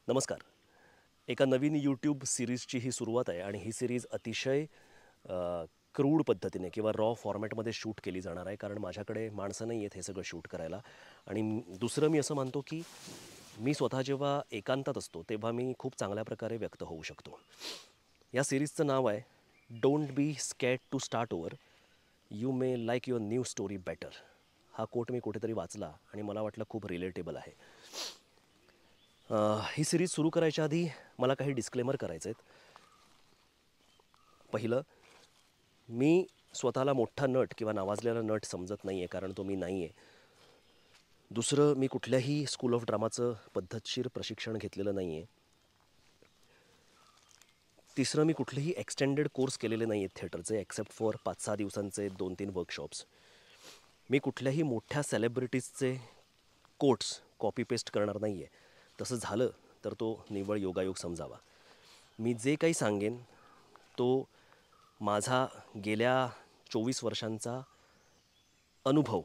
नमस्कार. एका नवीन यूट्यूब सीरीजची ही सुरुवात आहे आणि ही सीरीज अतिशय क्रूड पद्धतीने किंवा रॉ फॉर्मॅटमध्ये शूट केली जाणार आहे, कारण माझ्याकडे माणसं नाही आहेत हे सगळं शूट करायला. आणि दुसरं मी असं मानतो की मी स्वतः जेव्हा एकांतात असतो तेव्हा मी खूप चांगल्या प्रकारे व्यक्त होऊ शकतो. या सिरीजचं नाव आहे don't be scared to start over, you may like your new story better. हा कोट मी कुठेतरी वाचला आणि मला वाटलं खूप रिलेटेबल आहे. ही सिरीज सुरू करायच्या आधी मला काही डिस्क्लेमर करायचे आहेत. पहिलं, मी स्वतःला मोठा नट किंवा नावाजलेला नट समजत नाही आहे, कारण तो मी नाही आहे. दुसरं, मी कुठल्याही स्कूल ऑफ ड्रामाचं पद्धतशीर प्रशिक्षण घेतलेलं नाही आहे. तिसरं, मी कुठलेही एक्सटेंडेड कोर्स केलेले नाही आहेत थिएटरचे, एक्सेप्ट फॉर 5-6 दिवसांचे 2-3 वर्कशॉप्स. मी कुठल्याही मोठ्या सेलिब्रिटीजचे कोट्स कॉपी पेस्ट करणार नाही आहे. तसं झालं तर तो निव्वळ योगायोग समजावा. मी जे काही सांगेन तो माझा गेल्या 24 वर्षांचा अनुभव,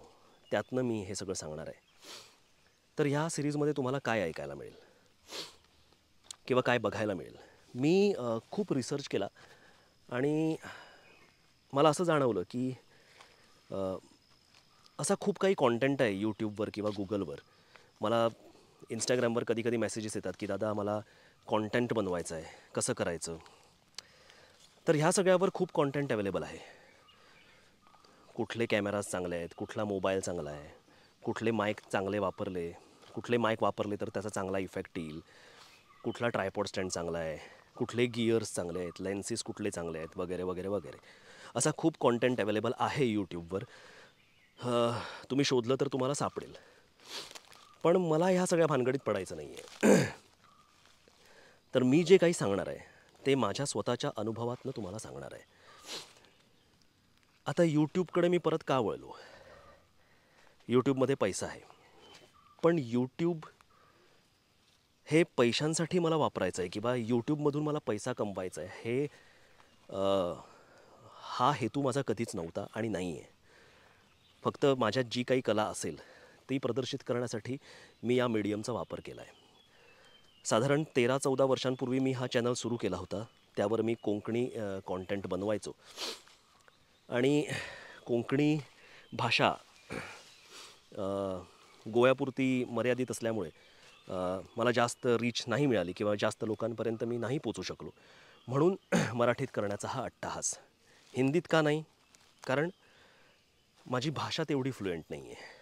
त्यातनं मी हे सगळं सांगणार आहे. तर ह्या सिरीजमध्ये तुम्हाला काय ऐकायला मिळेल किंवा काय बघायला मिळेल? मी खूप रिसर्च केला आणि मला असं जाणवलं की असा खूप काही कॉन्टेंट आहे यूट्यूबवर किंवा गुगलवर. मला इंस्टाग्रामवर कधी कधी मेसेजेस येतात की दादा मला कॉन्टेंट बनवायचं आहे, कसं करायचं? तर ह्या सगळ्यावर खूप कॉन्टेंट अवेलेबल आहे. कुठले कॅमेराज चांगले आहेत, कुठला मोबाईल चांगला आहे, कुठले माईक चांगले वापरले, कुठले माईक वापरले तर त्याचा चांगला इफेक्ट येईल, कुठला ट्रायपॉड स्टँड चांगला आहे, कुठले गिअर्स चांगले आहेत, लेन्सेस कुठले चांगले आहेत, वगैरे वगैरे वगैरे. असा खूप कॉन्टेंट अवेलेबल आहे यूट्यूबवर. तुम्ही शोधलं तर तुम्हाला सापडेल. पण मला ह्या सगळ्या भानगडीत पडायचं नाही आहे. तर मी जे काही सांगणार आहे ते माझ्या स्वतःच्या अनुभवातनं तुम्हाला सांगणार आहे. आता यूट्यूबकडे मी परत का वळलो? यूट्यूबमध्ये पैसा आहे, पण यूट्यूब हे पैशांसाठी मला वापरायचं आहे किंवा यूट्यूबमधून मला पैसा कमवायचा आहे, हे हा हेतू माझा कधीच नव्हता आणि नाही आहे. फक्त माझ्यात जी काही कला असेल ती प्रदर्शित करण्यासाठी मी या मीडियमचा वापर केला आहे. साधारण 13-14 वर्षांपूर्वी मी हा चॅनल सुरू केला होता. त्यावर मी कोंकणी कॉन्टेंट बनवायचो आणि कोंकणी भाषा गोव्यापुरती मर्यादित असल्यामुळे मला जास्त रीच नाही मिळाली किंवा जास्त लोकांपर्यंत मी नाही पोचू शकलो. म्हणून मराठीत करण्याचा हा अट्टाहास. हिंदीत का नाही? कारण माझी भाषा तेवढी फ्लुएंट नाही आहे.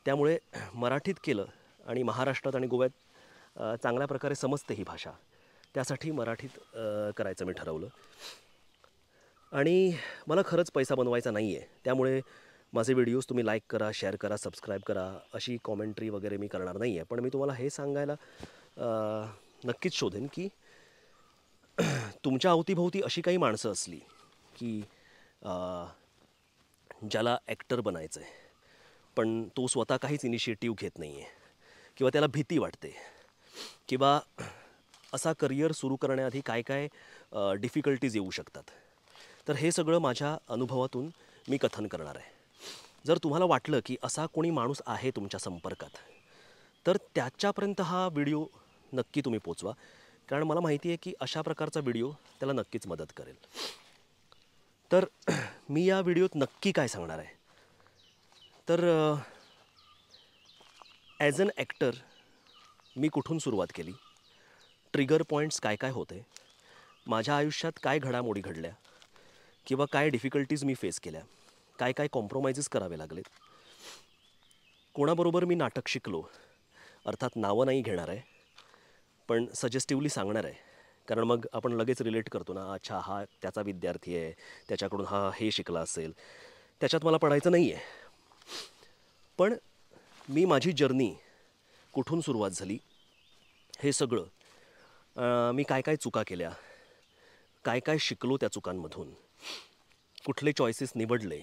त्यामुळे मराठीत केलं आणि महाराष्ट्रात आणि गोव्यात चांगल्या प्रकारे समजते ही भाषा, त्यासाठी मराठीत करायचं मी ठरवलं. आणि मला खरंच पैसा बनवायचा नाही आहे, त्यामुळे माझे व्हिडिओज तुम्ही लाईक करा, शेअर करा, सबस्क्राईब करा, अशी कॉमेंट्री वगैरे मी करणार नाही आहे. पण मी तुम्हाला हे सांगायला नक्कीच शोधेन की तुमच्या अवतीभोवती अशी काही माणसं असली की ज्याला ॲक्टर बनायचं आहे, पण तो स्वतः काहीच इनिशिएटिव्ह घेत नाही आहे किंवा त्याला भीती वाटते, किंवा असा करिअर सुरू करण्याआधी काय काय डिफिकल्टीज येऊ शकतात, तर हे सगळं माझ्या अनुभवातून मी कथन करणार आहे. जर तुम्हाला वाटलं की असा कोणी माणूस आहे तुमच्या संपर्कात, तर त्याच्यापर्यंत हा व्हिडिओ नक्की तुम्ही पोचवा, कारण मला माहिती आहे की अशा प्रकारचा व्हिडिओ त्याला नक्कीच मदत करेल. तर मी या व्हिडिओत नक्की काय सांगणार आहे? तर ॲज अन ॲक्टर मी कुठून सुरुवात केली, ट्रिगर पॉईंट्स काय काय होते, माझ्या आयुष्यात काय घडामोडी घडल्या किंवा काय डिफिकल्टीज मी फेस केल्या, काय काय कॉम्प्रोमाइजेस करावे लागलेत, कोणाबरोबर मी नाटक शिकलो, अर्थात नावं नाही घेणार आहे पण सजेस्टिव्हली सांगणार आहे, कारण मग आपण लगेच रिलेट करतो ना, अच्छा हा त्याचा विद्यार्थी आहे, त्याच्याकडून हा हे शिकला असेल. त्याच्यात मला पडायचं नाही आहे. पण मी माझी जर्नी कुठून सुरुवात झाली हे सगळं, मी काय काय चुका केल्या, काय काय शिकलो त्या चुकांमधून, कुठले चॉईसेस निवडले,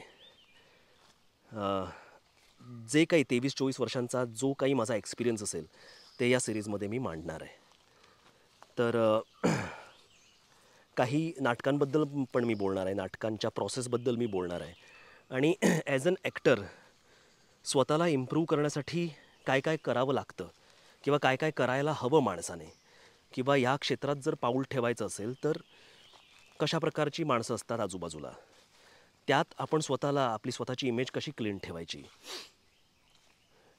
जे काही 23-24 वर्षांचा जो काही माझा एक्सपिरियन्स असेल ते या सिरीजमध्ये मी मांडणार आहे. तर काही नाटकांबद्दल पण मी बोलणार आहे, नाटकांच्या प्रोसेसबद्दल मी बोलणार आहे, आणि ॲज अन ॲक्टर स्वतःला इम्प्रूव्ह करण्यासाठी काय काय करावं लागतं किंवा काय काय करायला हवं माणसाने, किंवा या क्षेत्रात जर पाऊल ठेवायचं असेल तर कशा प्रकारची माणसं असतात आजूबाजूला, त्यात आपण स्वतःला, आपली स्वतःची इमेज कशी क्लीन ठेवायची,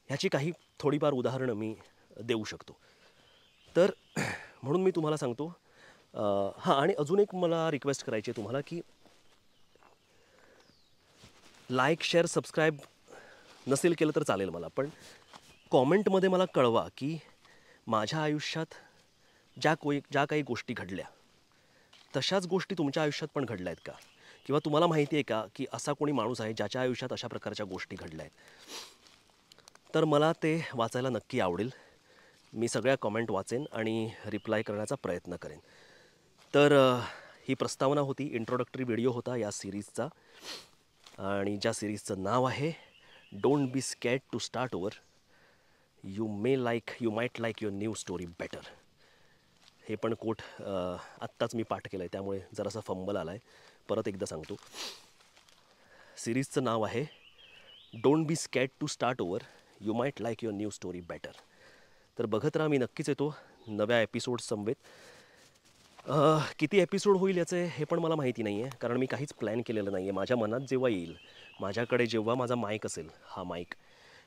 ह्याची काही थोडीफार उदाहरणं मी देऊ शकतो. तर म्हणून मी तुम्हाला सांगतो. हां, आणि अजून एक मला रिक्वेस्ट करायची आहे तुम्हाला, की लाईक, शेअर, सबस्क्राईब नसेल केलं तर चालेल मला, पण कॉमेंटमध्ये मला कळवा की माझ्या आयुष्यात ज्या काही गोष्टी घडल्या तशाच गोष्टी तुमच्या आयुष्यात पण घडल्या आहेत का, किंवा तुम्हाला माहिती आहे का की असा कोणी माणूस आहे ज्याच्या आयुष्यात अशा प्रकारच्या गोष्टी घडल्या आहेत. तर मला ते वाचायला नक्की आवडेल. मी सगळ्या कॉमेंट वाचेन आणि रिप्लाय करण्याचा प्रयत्न करेन. तर ही प्रस्तावना होती, इंट्रोडक्टरी व्हिडिओ होता या सिरीजचा, आणि ज्या सिरीजचं नाव आहे don't be scared to start over, you might like your new story better. हे पण कोट आत्ताच मी पाठ केलं आहे, त्यामुळे जरासा फंबल आला आहे. परत एकदा सांगतो, सिरीजचं नाव आहे don't be scared to start over, you might like your new story better. तर बघत राहा, मी नक्कीच येतो नव्या एपिसोड समवेत. किती एपिसोड होईल याचे हे पण मला माहिती नाही आहे, कारण मी काहीच प्लॅन केलेलं नाही आहे. माझ्या मनात जेव्हा येईल, माझ्याकडे जेव्हा माझा माईक असेल, हा माईक,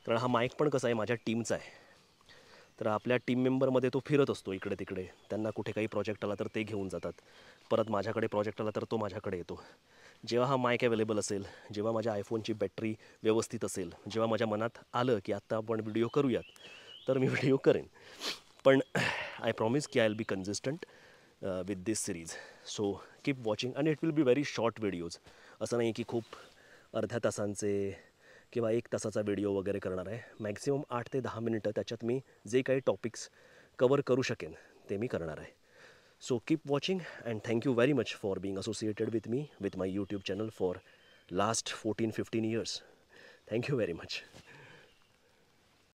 कारण हा माईक पण कसा आहे, माझ्या टीमचा आहे. तर आपल्या टीम मेंबरमध्ये तो फिरत असतो इकडे तिकडे. त्यांना कुठे काही प्रोजेक्ट आला तर ते घेऊन जातात, परत माझ्याकडे प्रोजेक्ट आला तर तो माझ्याकडे येतो. जेव्हा हा माईक अवेलेबल असेल, जेव्हा माझ्या आयफोनची बॅटरी व्यवस्थित असेल, जेव्हा माझ्या मनात आलं की आत्ता आपण व्हिडिओ करूयात, तर मी व्हिडिओ करेन. पण आय प्रॉमिस की I will be consistent with this series. So keep watching and it will be very short videos. असं नाही की खूप अर्ध्या तासांचे किंवा 1 तासाचा व्हिडिओ वगैरे करणार आहे. मॅक्झिमम 8 ते 10 मिनिटं त्याच्यात मी जे काही टॉपिक्स कवर करू शकेन ते मी करणार आहे. So keep watching and thank you very much for being associated with me, with my YouTube channel for last 14-15 years. Thank you very much.